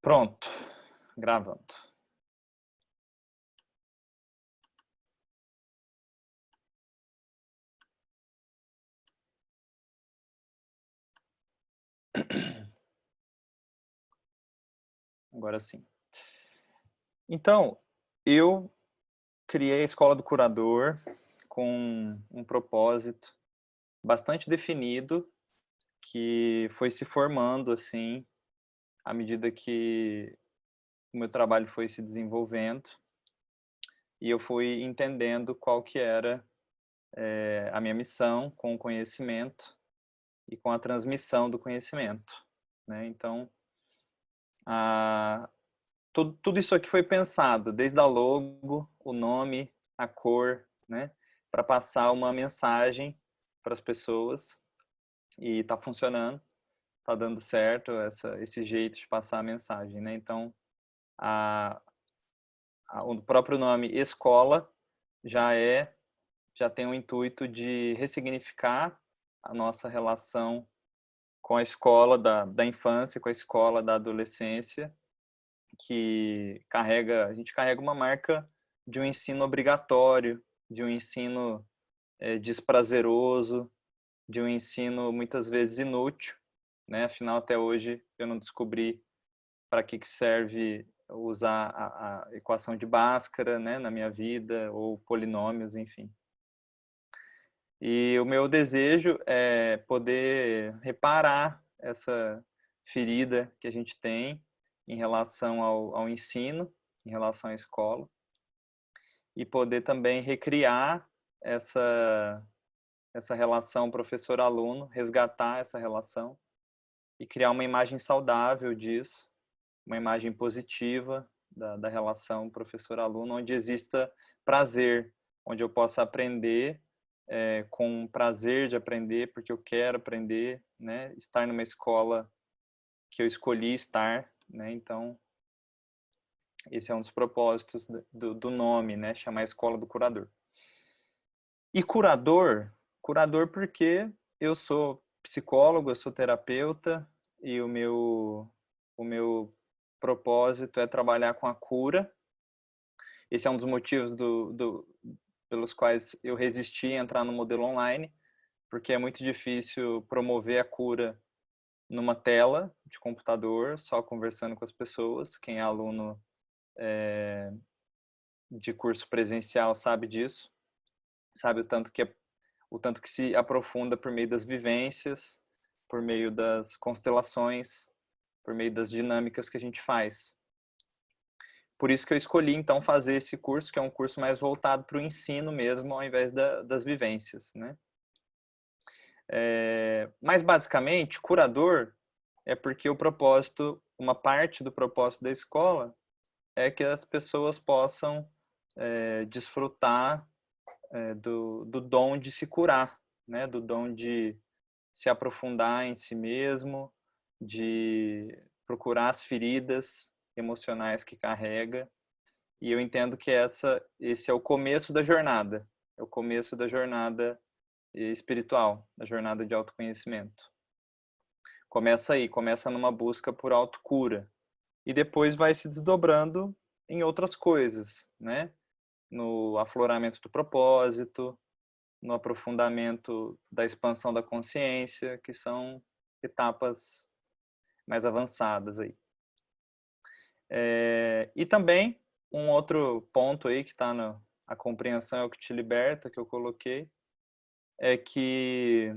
Pronto, gravando. Agora sim. Então, eu criei a Escola do Curador com um propósito bastante definido, que foi se formando, assim, à medida que o meu trabalho foi se desenvolvendo, e eu fui entendendo qual que era, a minha missão com o conhecimento e com a transmissão do conhecimento, né. Então, a tudo isso aqui foi pensado, desde a logo, o nome, a cor, né, para passar uma mensagem para as pessoas, e está funcionando, está dando certo esse jeito de passar a mensagem, né. Então, a o próprio nome escola já já tem o intuito de ressignificar a nossa relação com a escola da infância, com a escola da adolescência, que a gente carrega uma marca de um ensino obrigatório, de um ensino, desprazeroso, de um ensino muitas vezes inútil, né, afinal até hoje eu não descobri para que serve usar a equação de Bhaskara, né, na minha vida, ou polinômios, enfim. E o meu desejo é poder reparar essa ferida que a gente tem em relação ao ensino, em relação à escola, e poder também recriar essa essa relação professor-aluno, resgatar essa relação e criar uma imagem saudável disso, uma imagem positiva da relação professor-aluno, onde exista prazer, onde eu possa aprender, com prazer de aprender, porque eu quero aprender, né, estar numa escola que eu escolhi estar, né, então esse é um dos propósitos do nome, né, chamar a Escola do Curador. E curador porque eu sou psicólogo, eu sou terapeuta e o meu propósito é trabalhar com a cura. Esse é um dos motivos pelos quais eu resisti a entrar no modelo online, porque é muito difícil promover a cura numa tela de computador, só conversando com as pessoas. Quem é aluno de curso presencial sabe disso, sabe o tanto que se aprofunda por meio das vivências, por meio das constelações, por meio das dinâmicas que a gente faz. Por isso que eu escolhi, então, fazer esse curso, que é um curso mais voltado para o ensino mesmo, ao invés das vivências, né. Mas, basicamente, curador é porque uma parte do propósito da escola é que as pessoas possam, desfrutar, do dom de se curar, né, do dom de se aprofundar em si mesmo, de procurar as feridas emocionais que carrega. E eu entendo que esse é o começo da jornada, é o começo da jornada espiritual, da jornada de autoconhecimento. Começa aí, começa numa busca por autocura e depois vai se desdobrando em outras coisas, né, no afloramento do propósito, no aprofundamento da expansão da consciência, que são etapas mais avançadas aí. E também um outro ponto aí que está na a compreensão é o que te liberta, que eu coloquei, é que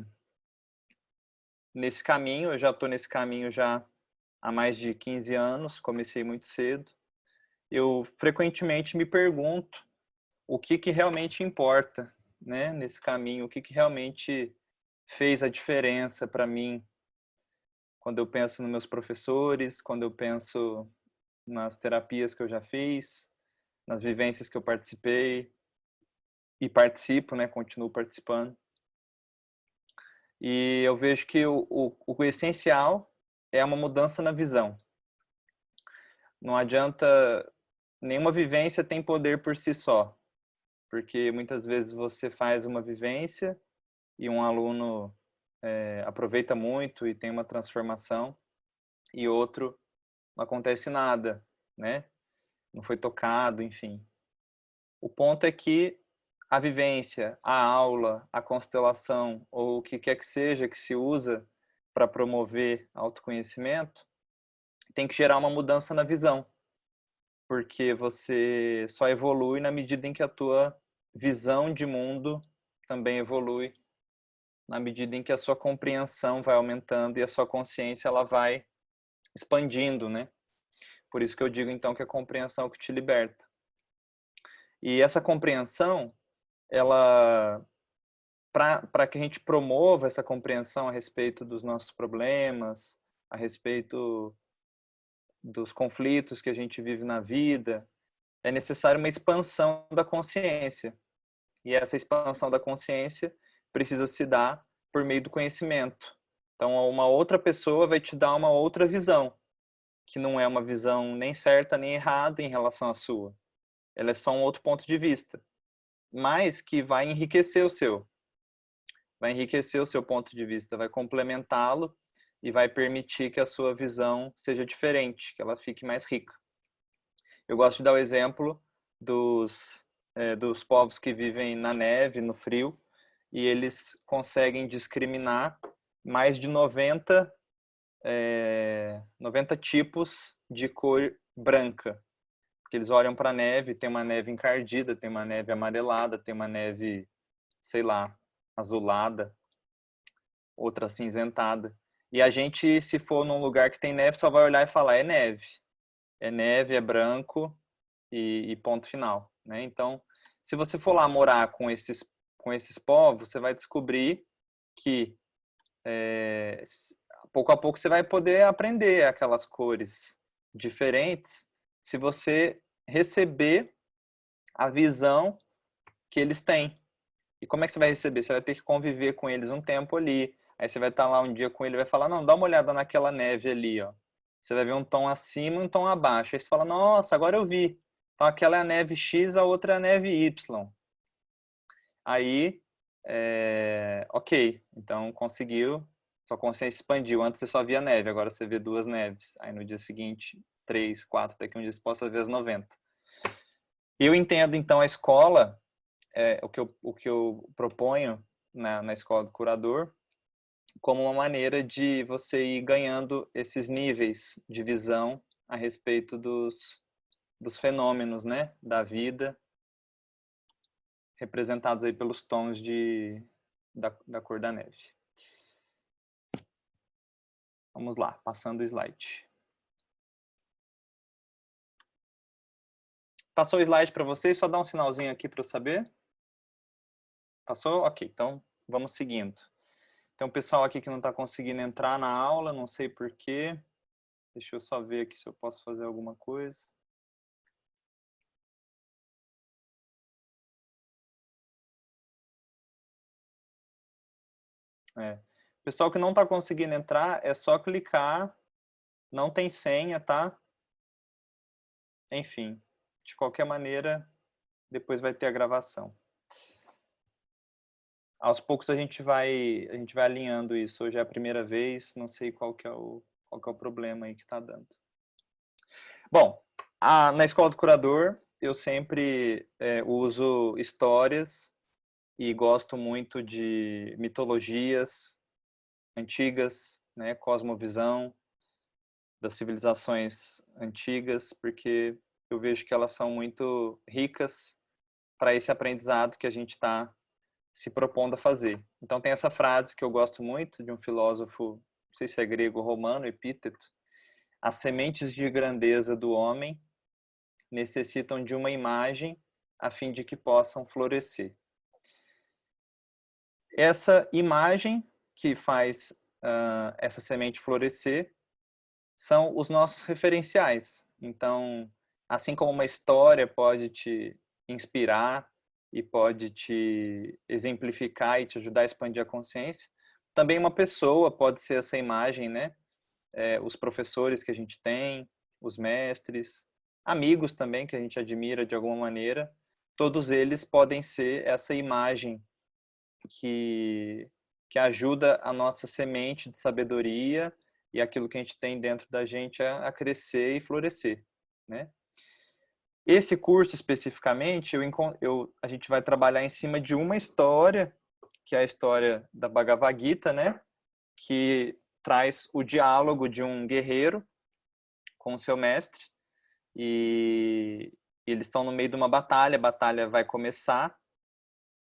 nesse caminho, eu já estou nesse caminho já há mais de 15 anos, comecei muito cedo, eu frequentemente me pergunto o que que realmente importa, né, nesse caminho, o que que realmente fez a diferença para mim, quando eu penso nos meus professores, quando eu penso nas terapias que eu já fiz, nas vivências que eu participei e participo, né, continuo participando. E eu vejo que o essencial é uma mudança na visão. Não adianta, nenhuma vivência tem poder por si só, porque muitas vezes você faz uma vivência e um aluno, aproveita muito e tem uma transformação, e outro não acontece nada, né? Não foi tocado, enfim. O ponto é que a vivência, a aula, a constelação, ou o que quer que seja que se usa para promover autoconhecimento, tem que gerar uma mudança na visão, porque você só evolui na medida em que a tua visão de mundo também evolui, na medida em que a sua compreensão vai aumentando e a sua consciência ela vai expandindo, né? Por isso que eu digo então que a compreensão é o que te liberta. E essa compreensão, ela para que a gente promova essa compreensão a respeito dos nossos problemas, a respeito dos conflitos que a gente vive na vida, é necessário uma expansão da consciência. E essa expansão da consciência precisa se dar por meio do conhecimento. Então, uma outra pessoa vai te dar uma outra visão, que não é uma visão nem certa nem errada em relação à sua. Ela é só um outro ponto de vista, mas que vai enriquecer o seu. Vai enriquecer o seu ponto de vista, vai complementá-lo e vai permitir que a sua visão seja diferente, que ela fique mais rica. Eu gosto de dar o exemplo dos povos que vivem na neve, no frio, e eles conseguem discriminar mais de 90 tipos de cor branca. Porque eles olham para a neve, tem uma neve encardida, tem uma neve amarelada, tem uma neve, sei lá, azulada, outra acinzentada. E a gente, se for num lugar que tem neve, só vai olhar e falar, é neve. É neve, é branco e ponto final, né? Então, se você for lá morar com esses povos, você vai descobrir que pouco a pouco você vai poder aprender aquelas cores diferentes se você receber a visão que eles têm. E como é que você vai receber? Você vai ter que conviver com eles um tempo ali. Aí você vai estar lá um dia com ele e vai falar, não, dá uma olhada naquela neve ali, ó. Você vai ver um tom acima e um tom abaixo. Aí você fala, nossa, agora eu vi. Então aquela é a neve X, a outra é a neve Y. Aí, ok. Então conseguiu, sua consciência expandiu. Antes você só via neve, agora você vê duas neves. Aí no dia seguinte, 3, 4, daqui um dia você possa ver as 90. Eu entendo então a escola, o que eu proponho na escola do curador, como uma maneira de você ir ganhando esses níveis de visão a respeito dos fenômenos, né, da vida, representados aí pelos tons da cor da neve. Vamos lá, passando o slide. Passou o slide para vocês? Só dá um sinalzinho aqui para eu saber. Passou? Ok, então vamos seguindo. Tem um pessoal aqui que não está conseguindo entrar na aula, não sei por quê. Deixa eu só ver aqui se eu posso fazer alguma coisa. Pessoal que não está conseguindo entrar, é só clicar. Não tem senha, tá? Enfim, de qualquer maneira, depois vai ter a gravação. Aos poucos a gente vai alinhando isso. Hoje é a primeira vez, não sei qual que é o problema aí que está dando. Bom, na escola do curador, eu sempre uso histórias e gosto muito de mitologias antigas, né, cosmovisão das civilizações antigas, porque eu vejo que elas são muito ricas para esse aprendizado que a gente está se propondo a fazer. Então tem essa frase que eu gosto muito de um filósofo, não sei se é grego ou romano, Epíteto: as sementes de grandeza do homem necessitam de uma imagem a fim de que possam florescer. Essa imagem que faz essa semente florescer são os nossos referenciais. Então, assim como uma história pode te inspirar e pode te exemplificar e te ajudar a expandir a consciência, também uma pessoa pode ser essa imagem, né? Os professores que a gente tem, os mestres, amigos também que a gente admira de alguma maneira, todos eles podem ser essa imagem que ajuda a nossa semente de sabedoria e aquilo que a gente tem dentro da gente a crescer e florescer, né? Esse curso especificamente, a gente vai trabalhar em cima de uma história, que é a história da Bhagavad Gita, né? Que traz o diálogo de um guerreiro com o seu mestre, e eles estão no meio de uma batalha, a batalha vai começar,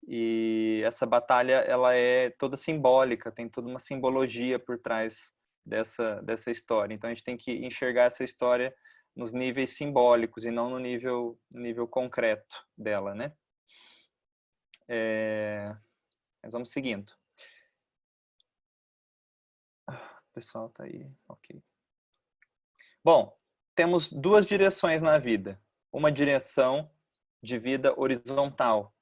e essa batalha ela é toda simbólica, tem toda uma simbologia por trás dessa história. Então a gente tem que enxergar essa história nos níveis simbólicos e não no nível concreto dela, né? Mas vamos seguindo. O pessoal tá aí, ok. Bom, temos duas direções na vida. Uma direção de vida horizontal,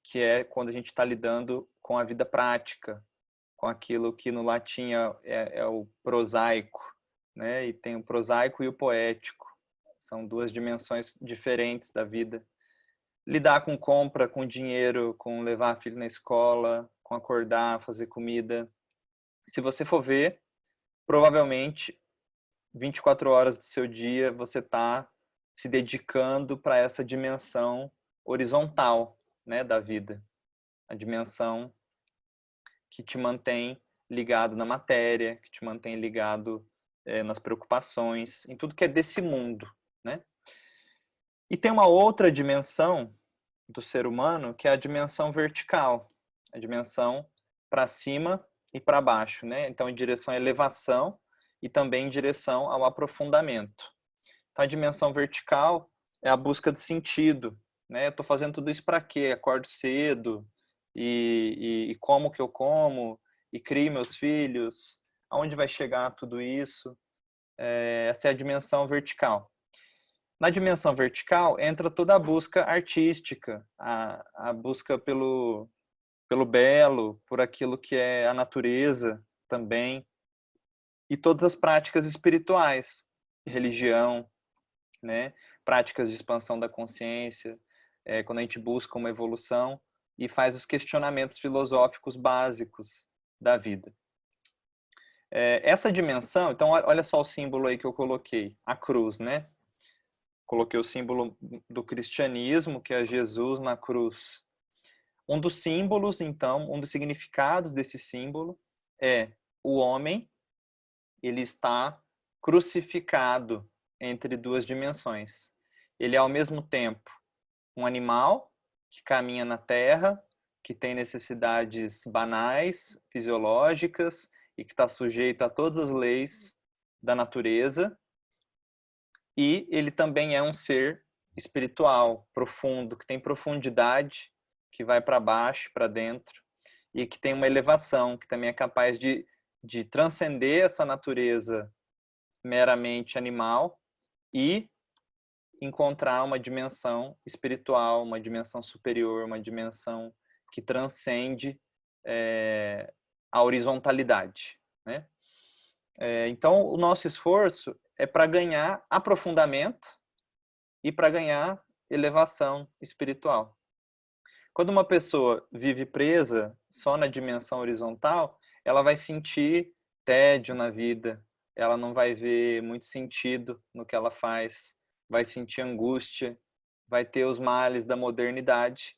que é quando a gente está lidando com a vida prática, com aquilo que no latim é o prosaico, né? E tem o prosaico e o poético. São duas dimensões diferentes da vida. Lidar com compra, com dinheiro, com levar filho na escola, com acordar, fazer comida. Se você for ver, provavelmente 24 horas do seu dia você está se dedicando para essa dimensão horizontal, né, da vida. A dimensão que te mantém ligado na matéria, que te mantém ligado nas preocupações, em tudo que é desse mundo, né? E tem uma outra dimensão do ser humano, que é a dimensão vertical, a dimensão para cima e para baixo, né? Então, em direção à elevação e também em direção ao aprofundamento. Então, a dimensão vertical é a busca de sentido, né? Eu estou fazendo tudo isso para quê? Acordo cedo e como que eu como e crio meus filhos. Aonde vai chegar tudo isso? Essa é a dimensão vertical. Na dimensão vertical entra toda a busca artística, a busca pelo belo, por aquilo que é a natureza também, e todas as práticas espirituais, religião, né? Práticas de expansão da consciência, quando a gente busca uma evolução e faz os questionamentos filosóficos básicos da vida. Essa dimensão, então olha só o símbolo aí que eu coloquei, a cruz, né? Coloquei o símbolo do cristianismo, que é Jesus na cruz. Um dos símbolos, então, um dos significados desse símbolo é o homem, ele está crucificado entre duas dimensões. Ele é, ao mesmo tempo, um animal que caminha na terra, que tem necessidades banais, fisiológicas e que está sujeito a todas as leis da natureza. E ele também é um ser espiritual, profundo, que tem profundidade, que vai para baixo, para dentro, e que tem uma elevação, que também é capaz de transcender essa natureza meramente animal e encontrar uma dimensão espiritual, uma dimensão superior, uma dimensão que transcende a horizontalidade, né? Então, o nosso esforço é para ganhar aprofundamento e para ganhar elevação espiritual. Quando uma pessoa vive presa só na dimensão horizontal, ela vai sentir tédio na vida, ela não vai ver muito sentido no que ela faz, vai sentir angústia, vai ter os males da modernidade,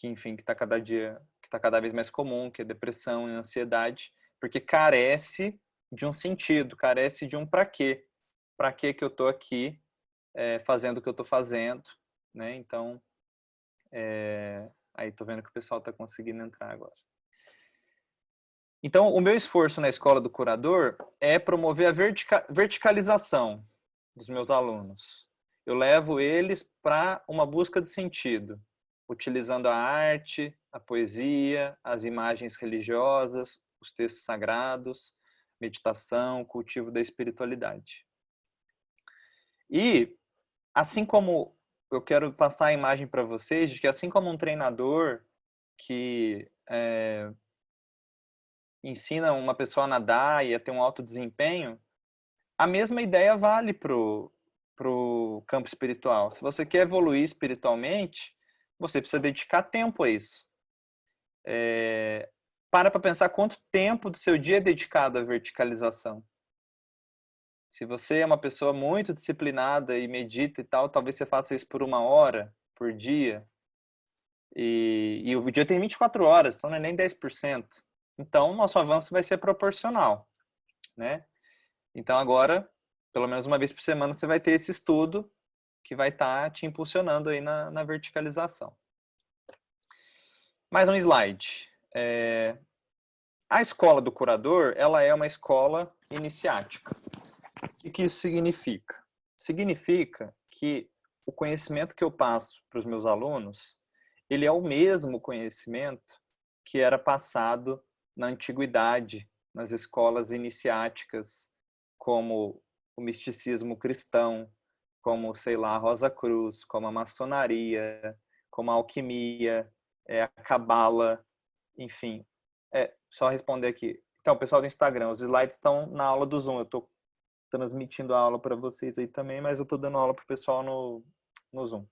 enfim, que está que está cada vez mais comum, que é depressão e ansiedade, porque carece de um sentido, carece de um para quê. Para que eu estou aqui fazendo o que eu estou fazendo, né? Então, aí estou vendo que o pessoal está conseguindo entrar agora. Então, o meu esforço na escola do curador é promover a verticalização dos meus alunos. Eu levo eles para uma busca de sentido, utilizando a arte, a poesia, as imagens religiosas, os textos sagrados, meditação, cultivo da espiritualidade. E, assim como eu quero passar a imagem para vocês de que assim como um treinador que ensina uma pessoa a nadar e a ter um alto desempenho, a mesma ideia vale pro campo espiritual. Se você quer evoluir espiritualmente, você precisa dedicar tempo a isso. para pensar quanto tempo do seu dia é dedicado à verticalização. Se você é uma pessoa muito disciplinada e medita e tal, talvez você faça isso por 1 hora por dia. E o dia tem 24 horas, então não é nem 10%. Então, o nosso avanço vai ser proporcional, né? Então, agora, pelo menos uma vez por semana, você vai ter esse estudo que vai estar te impulsionando aí na verticalização. Mais um slide. A escola do curador, ela é uma escola iniciática. O que isso significa? Significa que o conhecimento que eu passo para os meus alunos, ele é o mesmo conhecimento que era passado na antiguidade, nas escolas iniciáticas, como o misticismo cristão, como, sei lá, a Rosa Cruz, como a maçonaria, como a alquimia, a cabala, enfim. Só responder aqui. Então, pessoal do Instagram, os slides estão na aula do Zoom. Eu estou transmitindo a aula para vocês aí também, mas eu estou dando aula para o pessoal no Zoom.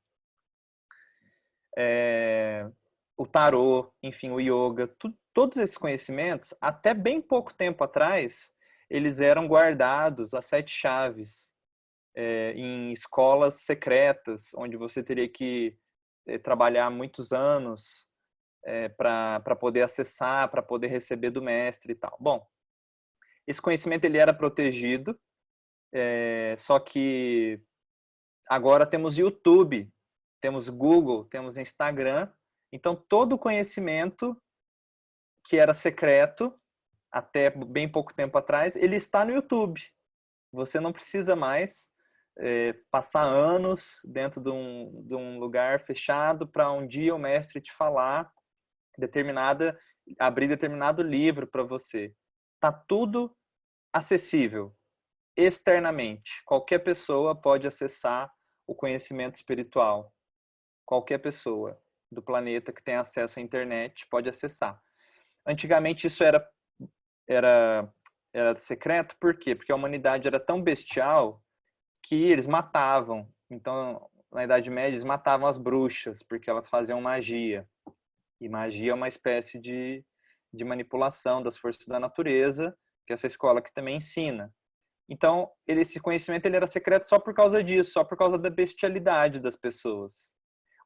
O tarô, enfim, o yoga, todos esses conhecimentos, até bem pouco tempo atrás, eles eram guardados às 7 chaves em escolas secretas, onde você teria que trabalhar muitos anos para poder acessar, para poder receber do mestre e tal. Bom, esse conhecimento ele era protegido, só que agora temos YouTube, temos Google, temos Instagram, então todo o conhecimento que era secreto até bem pouco tempo atrás, ele está no YouTube. Você não precisa mais passar anos dentro de um lugar fechado para um dia o mestre te falar abrir determinado livro para você. Tá tudo acessível externamente. Qualquer pessoa pode acessar o conhecimento espiritual. Qualquer pessoa do planeta que tem acesso à internet pode acessar. Antigamente isso era secreto, por quê? Porque a humanidade era tão bestial que eles matavam. Então, na Idade Média, eles matavam as bruxas, porque elas faziam magia. E magia é uma espécie de manipulação das forças da natureza, que essa escola aqui também ensina. Então, esse conhecimento ele era secreto só por causa disso, só por causa da bestialidade das pessoas.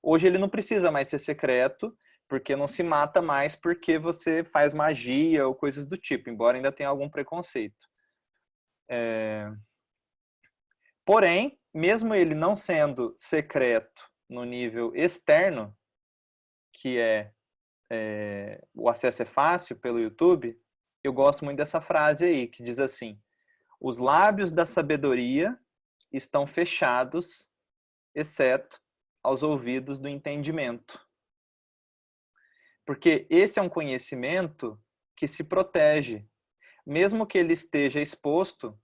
Hoje ele não precisa mais ser secreto, porque não se mata mais porque você faz magia ou coisas do tipo, embora ainda tenha algum preconceito. Porém, mesmo ele não sendo secreto no nível externo, que o acesso é fácil pelo YouTube, eu gosto muito dessa frase aí, que diz assim: os lábios da sabedoria estão fechados, exceto aos ouvidos do entendimento. Porque esse é um conhecimento que se protege. Mesmo que ele esteja exposto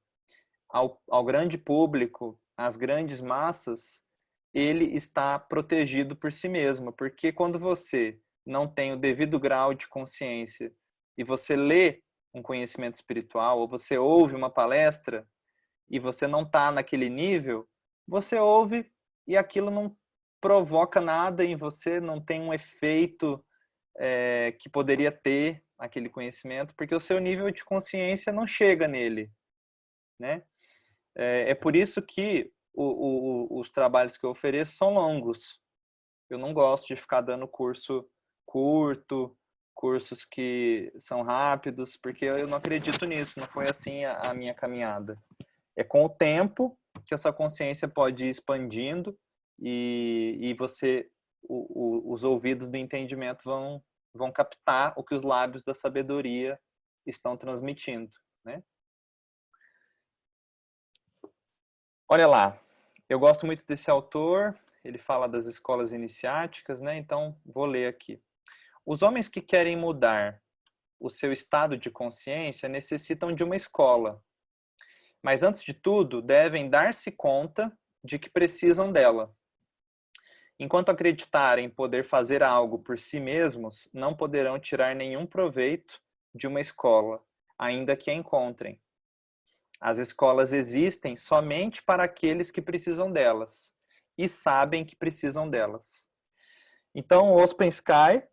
ao grande público, às grandes massas, ele está protegido por si mesmo. Porque quando você não tem o devido grau de consciência e você lê um conhecimento espiritual, ou você ouve uma palestra e você não está naquele nível, você ouve e aquilo não provoca nada em você, não tem um efeito que poderia ter aquele conhecimento, porque o seu nível de consciência não chega nele, né? É por isso que os trabalhos que eu ofereço são longos. Eu não gosto de ficar dando curso curto, cursos que são rápidos, porque eu não acredito nisso, não foi assim a minha caminhada. É com o tempo que essa consciência pode ir expandindo e os ouvidos do entendimento vão captar o que os lábios da sabedoria estão transmitindo, né? Olha lá, eu gosto muito desse autor, ele fala das escolas iniciáticas, né? Então, vou ler aqui. Os homens que querem mudar o seu estado de consciência necessitam de uma escola, mas antes de tudo, devem dar-se conta de que precisam dela. Enquanto acreditarem poder fazer algo por si mesmos, não poderão tirar nenhum proveito de uma escola, ainda que a encontrem. As escolas existem somente para aqueles que precisam delas e sabem que precisam delas. Então, o Ouspensky,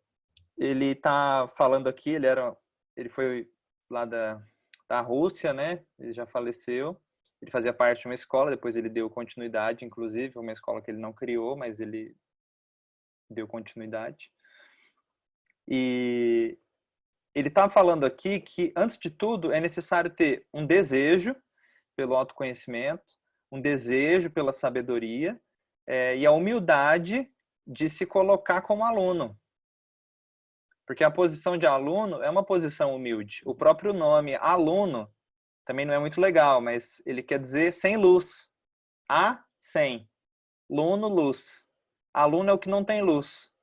ele está falando aqui, ele era ele foi lá da Rússia, né? Ele já faleceu. Ele fazia parte de uma escola, depois ele deu continuidade, inclusive, uma escola que ele não criou, mas ele deu continuidade. E ele está falando aqui que, antes de tudo, é necessário ter um desejo pelo autoconhecimento, um desejo pela sabedoria e a humildade de se colocar como aluno. Porque a posição de aluno é uma posição humilde. O próprio nome aluno também não é muito legal, mas ele quer dizer sem luz. Sem. Luno, luz. Aluno é o que não tem luz.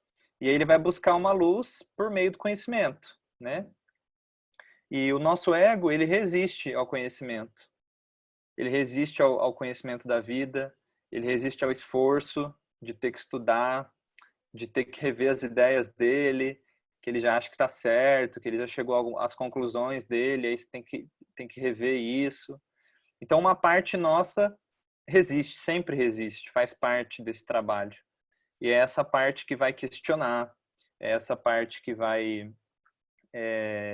E aí ele vai buscar uma luz por meio do conhecimento, né? E o nosso ego, ele resiste ao conhecimento. Ele resiste ao conhecimento da vida, ele resiste ao esforço de ter que estudar, de ter que rever as ideias dele, que ele já acha que está certo, que ele já chegou às conclusões dele, aí você tem que rever isso. Então, uma parte nossa resiste, sempre resiste, faz parte desse trabalho. E é essa parte que vai questionar, é essa parte que vai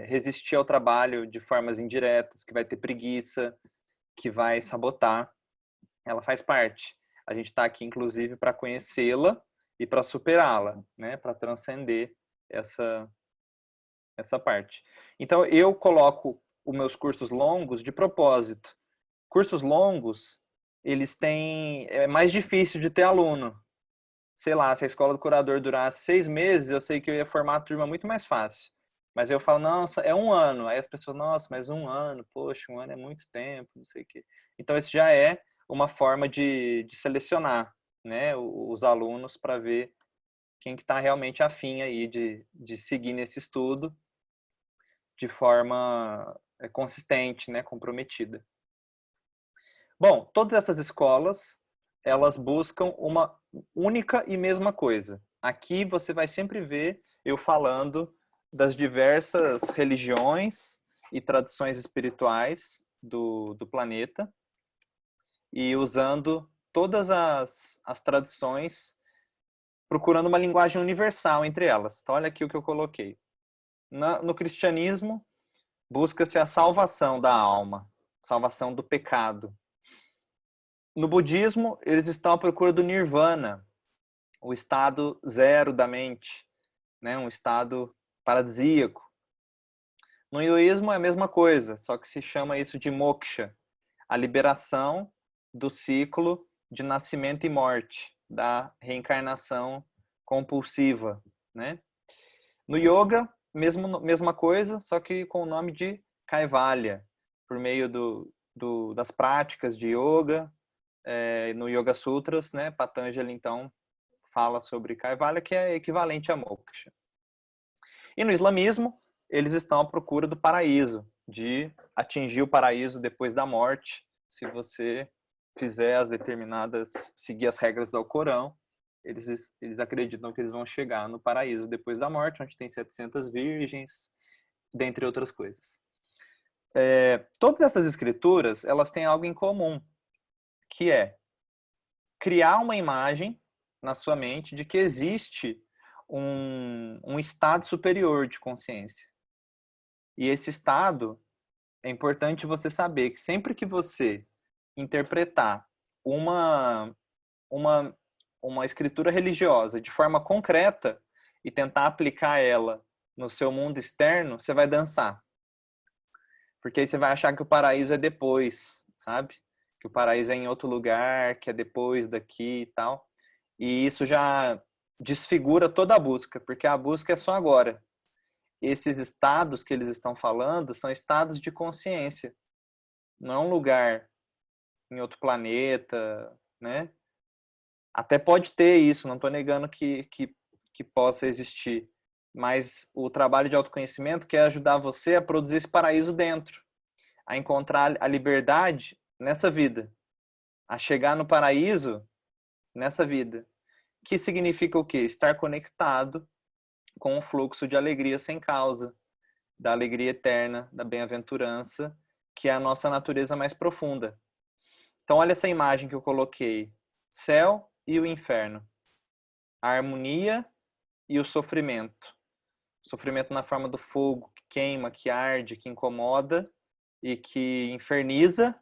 resistir ao trabalho de formas indiretas, que vai ter preguiça, que vai sabotar. Ela faz parte. A gente está aqui, inclusive, para conhecê-la e para superá-la, né? Para transcender essa parte. Então, eu coloco os meus cursos longos de propósito. Cursos longos, eles têm... É mais difícil de ter aluno. Sei lá, se a escola do curador durasse 6 meses, eu sei que eu ia formar a turma muito mais fácil. Mas eu falo, nossa, é 1 ano. Aí as pessoas, nossa, mas 1 ano, poxa, 1 ano é muito tempo, não sei o quê. Então, esse já é uma forma de selecionar, né, os alunos para ver quem que está realmente afim aí de seguir nesse estudo de forma consistente, né, comprometida. Bom, todas essas escolas, elas buscam uma única e mesma coisa. Aqui você vai sempre ver eu falando das diversas religiões e tradições espirituais do planeta e usando todas as tradições, procurando uma linguagem universal entre elas. Então, olha aqui o que eu coloquei. No cristianismo, busca-se a salvação da alma, salvação do pecado. No budismo, eles estão à procura do nirvana, o estado zero da mente, né? Um estado paradisíaco. No hinduísmo é a mesma coisa, só que se chama isso de moksha, a liberação do ciclo de nascimento e morte, da reencarnação compulsiva, né? No yoga, mesma coisa, só que com o nome de Kaivalya, por meio das práticas de yoga, no Yoga Sutras, né? Patanjali, então, fala sobre Kaivalya, que é equivalente a moksha. E no islamismo, eles estão à procura do paraíso, de atingir o paraíso depois da morte, se você fizer seguir as regras do Alcorão, eles acreditam que eles vão chegar no paraíso depois da morte, onde tem 700 virgens, dentre outras coisas. Todas essas escrituras, elas têm algo em comum, que é criar uma imagem na sua mente de que existe um estado superior de consciência. E esse estado, é importante você saber que sempre que você interpretar uma escritura religiosa de forma concreta e tentar aplicar ela no seu mundo externo, você vai dançar. Porque aí você vai achar que o paraíso é depois, sabe? Que o paraíso é em outro lugar, que é depois daqui e tal. E isso já desfigura toda a busca, porque a busca é só agora. Esses estados que eles estão falando são estados de consciência. Não é um lugar em outro planeta, né? Até pode ter isso, não estou negando que possa existir. Mas o trabalho de autoconhecimento quer ajudar você a produzir esse paraíso dentro, a encontrar a liberdade nessa vida, a chegar no paraíso nessa vida. Que significa o quê? Estar conectado com o fluxo de alegria sem causa, da alegria eterna, da bem-aventurança, que é a nossa natureza mais profunda. Então, olha essa imagem que eu coloquei. Céu e o inferno. A harmonia e o sofrimento. O sofrimento na forma do fogo que queima, que arde, que incomoda e que inferniza,